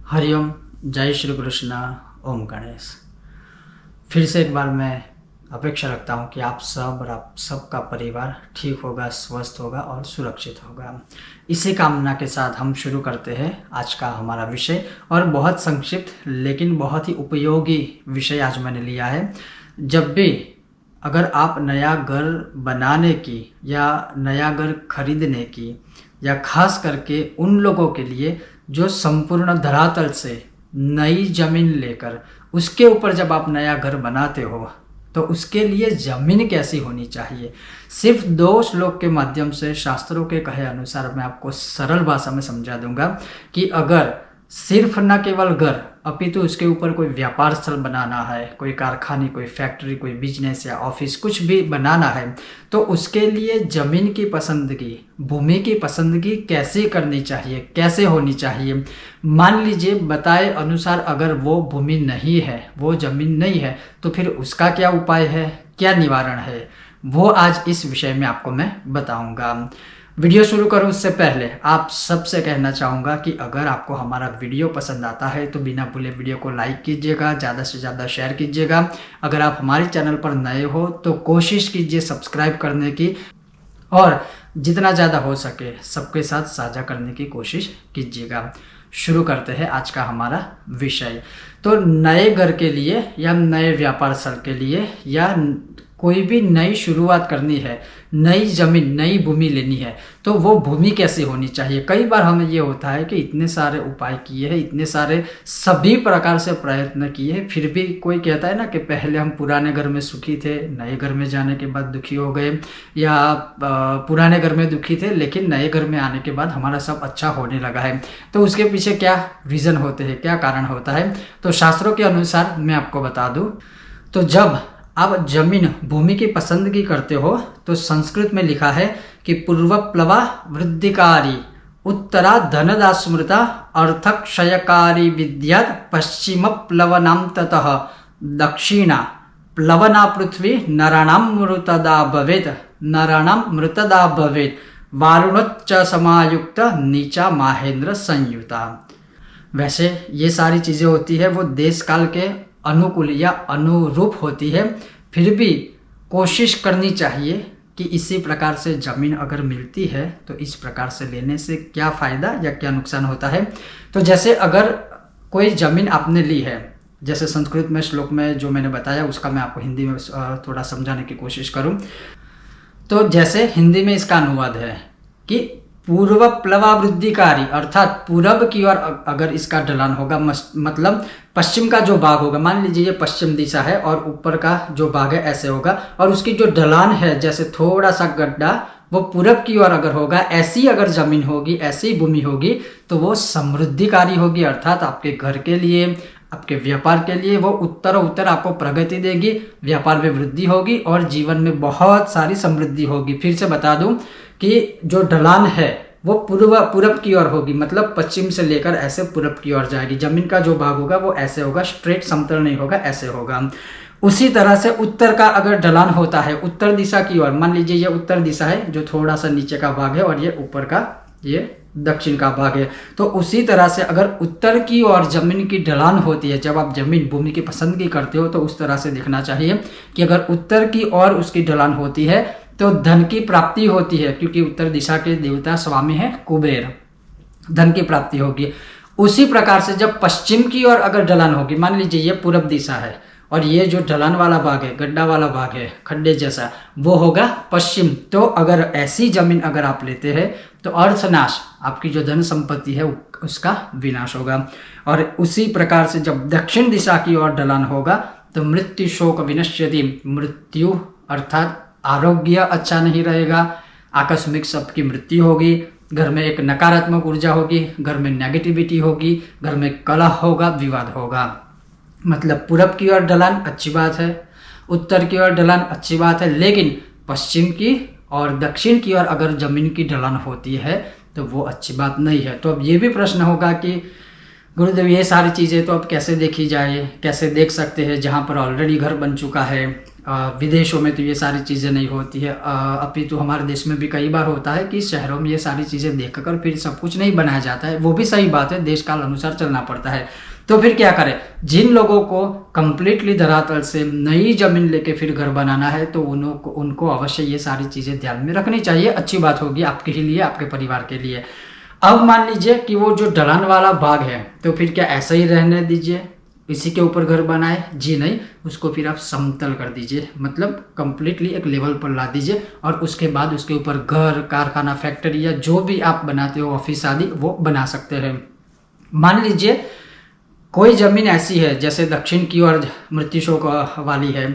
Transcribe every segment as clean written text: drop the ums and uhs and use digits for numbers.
हरिओम, जय श्री कृष्ण, ओम गणेश। फिर से एक बार मैं अपेक्षा रखता हूँ कि आप सब और आप सबका परिवार ठीक होगा, स्वस्थ होगा और सुरक्षित होगा। इसी कामना के साथ हम शुरू करते हैं आज का हमारा विषय। और बहुत संक्षिप्त लेकिन बहुत ही उपयोगी विषय आज मैंने लिया है। जब भी अगर आप नया घर बनाने की या नया घर खरीदने की या खास करके उन लोगों के लिए जो संपूर्ण धरातल से नई जमीन लेकर उसके ऊपर जब आप नया घर बनाते हो तो उसके लिए जमीन कैसी होनी चाहिए, सिर्फ 2 श्लोक के माध्यम से शास्त्रों के कहे अनुसार मैं आपको सरल भाषा में समझा दूंगा कि अगर सिर्फ न केवल घर अपितु उसके ऊपर कोई व्यापार स्थल बनाना है, कोई कारखाने, कोई फैक्ट्री, कोई बिजनेस या ऑफिस कुछ भी बनाना है तो उसके लिए ज़मीन की पसंदगी, भूमि की पसंदगी कैसे करनी चाहिए, कैसे होनी चाहिए। मान लीजिए बताए अनुसार अगर वो भूमि नहीं है, वो ज़मीन नहीं है तो फिर उसका क्या उपाय है, क्या निवारण है, वो आज इस विषय में आपको मैं बताऊंगा। वीडियो शुरू करूं उससे पहले आप सबसे कहना चाहूँगा कि अगर आपको हमारा वीडियो पसंद आता है तो बिना भूले वीडियो को लाइक कीजिएगा, ज़्यादा से ज़्यादा शेयर कीजिएगा। अगर आप हमारे चैनल पर नए हो तो कोशिश कीजिए सब्सक्राइब करने की और जितना ज़्यादा हो सके सबके साथ साझा करने की कोशिश कीजिएगा। शुरू करते हैं आज का हमारा विषय। तो नए घर के लिए या नए व्यापार स्थल के लिए या कोई भी नई शुरुआत करनी है, नई जमीन, नई भूमि लेनी है तो वो भूमि कैसे होनी चाहिए। कई बार हमें ये होता है कि इतने सारे उपाय किए हैं, इतने सारे सभी प्रकार से प्रयत्न किए हैं, फिर भी कोई कहता है ना कि पहले हम पुराने घर में सुखी थे, नए घर में जाने के बाद दुखी हो गए, या पुराने घर में दुखी थे लेकिन नए घर में आने के बाद हमारा सब अच्छा होने लगा है। तो उसके पीछे क्या रीज़न होते हैं, क्या कारण होता है। तो शास्त्रों के अनुसार मैं आपको बता दूँ तो जब आप जमीन, भूमि की पसंदगी करते हो तो संस्कृत में लिखा है कि पूर्व प्लवा वृद्धिकारी, उत्तरा धनदा स्मृता, अर्थ क्षयकारी विद्यात्, पश्चिम प्लवनाम ततः दक्षिणा प्लवना पृथ्वी नराणाम मृतदा भवेत्, नराणाम मृतदा भवेत्, वारुणोच्च समायुक्त नीचा माहेंद्र संयुता। वैसे ये सारी चीज़ें होती है वो देश काल के अनुकूल या अनुरूप होती है, फिर भी कोशिश करनी चाहिए कि इसी प्रकार से ज़मीन अगर मिलती है तो इस प्रकार से लेने से क्या फ़ायदा या क्या नुकसान होता है। तो जैसे अगर कोई ज़मीन आपने ली है, जैसे संस्कृत में श्लोक में जो मैंने बताया उसका मैं आपको हिंदी में थोड़ा समझाने की कोशिश करूं। तो जैसे हिंदी में इसका अनुवाद है कि पूर्व प्लवा वृद्धिकारी, अर्थात पूरब की ओर अगर इसका ढलान होगा, मतलब पश्चिम का जो भाग होगा, मान लीजिए ये पश्चिम दिशा है और ऊपर का जो भाग है ऐसे होगा और उसकी जो ढलान है जैसे थोड़ा सा गड्ढा वो पूरब की ओर अगर होगा, ऐसी अगर जमीन होगी, ऐसी भूमि होगी तो वो समृद्धिकारी होगी, अर्थात आपके घर के लिए, आपके व्यापार के लिए वो उत्तर आपको प्रगति देगी, व्यापार में वृद्धि होगी और जीवन में बहुत सारी समृद्धि होगी। फिर से बता दूं कि जो ढलान है वो पूरब की ओर होगी, मतलब पश्चिम से लेकर ऐसे पूरब की ओर जाएगी। जमीन का जो भाग होगा वो ऐसे होगा, स्ट्रेट समतल नहीं होगा, ऐसे होगा। उसी तरह से उत्तर का अगर ढलान होता है उत्तर दिशा की ओर, मान लीजिए ये उत्तर दिशा है जो थोड़ा सा नीचे का भाग है और ये ऊपर का ये दक्षिण का भाग है, तो उसी तरह से अगर उत्तर की ओर जमीन की ढलान होती है, जब आप जमीन भूमि की पसंदगी करते हो तो उस तरह से देखना चाहिए कि अगर उत्तर की ओर उसकी ढलान होती है तो धन की प्राप्ति होती है, क्योंकि उत्तर दिशा के देवता स्वामी है कुबेर, धन की प्राप्ति होगी। उसी प्रकार से जब पश्चिम की ओर अगर ढलान होगी, मान लीजिए ये पूरब दिशा है और ये जो ढलान वाला भाग है, गड्ढा वाला भाग है, खड्डे जैसा, वो होगा पश्चिम। तो अगर ऐसी जमीन अगर आप लेते हैं तो अर्थनाश, आपकी जो धन संपत्ति है उसका विनाश होगा। और उसी प्रकार से जब दक्षिण दिशा की ओर ढलान होगा तो मृत्यु शोक विनश्यति, मृत्यु अर्थात आरोग्य अच्छा नहीं रहेगा, आकस्मिक सबकी मृत्यु होगी, घर में एक नकारात्मक ऊर्जा होगी, घर में नेगेटिविटी होगी, घर में कलह होगा, विवाद होगा। मतलब पूरब की ओर ढलान अच्छी बात है, उत्तर की ओर ढलान अच्छी बात है, लेकिन पश्चिम की और दक्षिण की ओर अगर जमीन की ढलान होती है तो वो अच्छी बात नहीं है। तो अब ये भी प्रश्न होगा कि गुरुदेव ये सारी चीज़ें तो अब कैसे देखी जाए, कैसे देख सकते हैं जहाँ पर ऑलरेडी घर बन चुका है, विदेशों में तो ये सारी चीज़ें नहीं होती है। अपितु हमारे देश में भी कई बार होता है कि शहरों में ये सारी चीज़ें देखकर फिर सब कुछ नहीं बनाया जाता है। वो भी सही बात है, देश काल अनुसार चलना पड़ता है। तो फिर क्या करें, जिन लोगों को कंप्लीटली धरातल से नई जमीन लेके फिर घर बनाना है तो उनको अवश्य ये सारी चीज़ें ध्यान में रखनी चाहिए। अच्छी बात होगी आपके ही लिए, आपके परिवार के लिए। अब मान लीजिए कि वो जो ढलान वाला भाग है तो फिर क्या ऐसा ही रहने दीजिए, इसी के ऊपर घर बनाए? जी नहीं, उसको फिर आप समतल कर दीजिए, मतलब कंप्लीटली एक लेवल पर ला दीजिए और उसके बाद उसके ऊपर घर, कारखाना, फैक्ट्री या जो भी आप बनाते हो, ऑफिस आदि, वो बना सकते हैं। मान लीजिए कोई ज़मीन ऐसी है जैसे दक्षिण की ओर मृत्युशोक वाली है,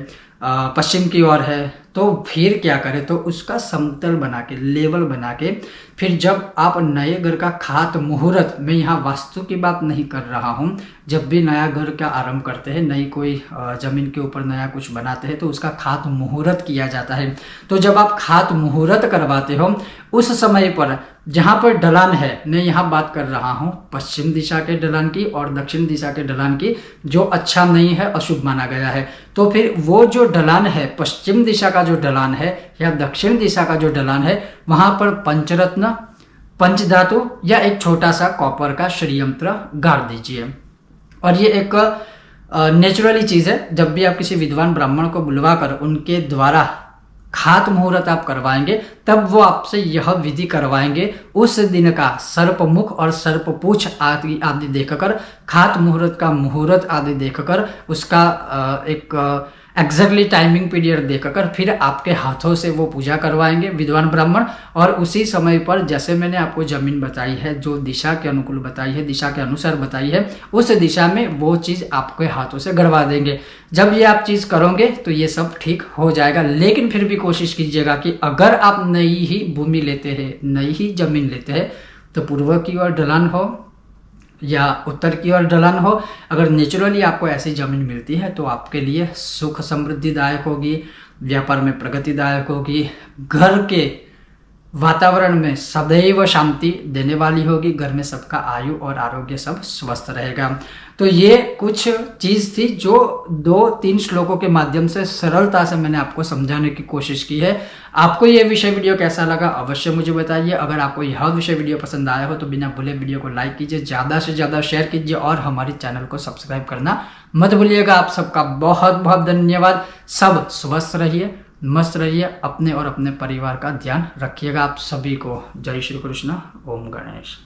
पश्चिम की ओर है, तो फिर क्या करें, तो उसका समतल बना के, लेवल बना के, फिर जब आप नए घर का खात मुहूर्त, मैं यहाँ वास्तु की बात नहीं कर रहा हूँ, जब भी नया घर का आरंभ करते हैं, नई कोई ज़मीन के ऊपर नया कुछ बनाते हैं तो उसका खात मुहूर्त किया जाता है। तो जब आप खात मुहूर्त करवाते हो उस समय पर जहाँ पर ढलान है, मैं यहाँ बात कर रहा हूँ पश्चिम दिशा के ढलान की और दक्षिण दिशा के ढलान की, जो अच्छा नहीं है, अशुभ माना गया है, तो फिर वो जो ढलान है, पश्चिम दिशा का जो ढलान है या दक्षिण दिशा का जो ढलान है, वहाँ पर पंचरत्न, पंचधातु या एक छोटा सा कॉपर का श्रीयंत्र गाड़ दीजिए। और ये एक नेचुरली चीज़ है, जब भी आप किसी विद्वान ब्राह्मण को बुलवा कर उनके द्वारा खात मुहूर्त आप करवाएंगे तब वो आपसे यह विधि करवाएंगे, उस दिन का सर्पमुख और सर्पपूछ आदि देखकर, खात मुहूर्त का मुहूर्त आदि देखकर, उसका एक एग्जैक्टली टाइमिंग पीरियड देखकर फिर आपके हाथों से वो पूजा करवाएंगे विद्वान ब्राह्मण। और उसी समय पर जैसे मैंने आपको जमीन बताई है, जो दिशा के अनुकूल बताई है, दिशा के अनुसार बताई है, उस दिशा में वो चीज़ आपके हाथों से गड़वा देंगे। जब ये आप चीज़ करोगे तो ये सब ठीक हो जाएगा। लेकिन फिर भी कोशिश कीजिएगा कि अगर आप नई ही भूमि लेते हैं, नई ही जमीन लेते हैं, तो पूर्व की ओर ढलान हो या उत्तर की ओर ढलान हो, अगर नेचुरली आपको ऐसी ज़मीन मिलती है तो आपके लिए सुख समृद्धिदायक होगी, व्यापार में प्रगतिदायक होगी, घर के वातावरण में सदैव शांति देने वाली होगी, घर में सबका आयु और आरोग्य सब स्वस्थ रहेगा। तो ये कुछ चीज़ थी जो 2-3 श्लोकों के माध्यम से सरलता से मैंने आपको समझाने की कोशिश की है। आपको ये विषय वीडियो कैसा लगा अवश्य मुझे बताइए। अगर आपको यह विषय वीडियो पसंद आया हो तो बिना भूले वीडियो को लाइक कीजिए, ज़्यादा से ज़्यादा शेयर कीजिए और हमारे चैनल को सब्सक्राइब करना मत भूलिएगा। आप सबका बहुत बहुत धन्यवाद। सब स्वस्थ रहिए, मस्त रहिए, अपने और अपने परिवार का ध्यान रखिएगा। आप सभी को जय श्री कृष्ण, ओम गणेश।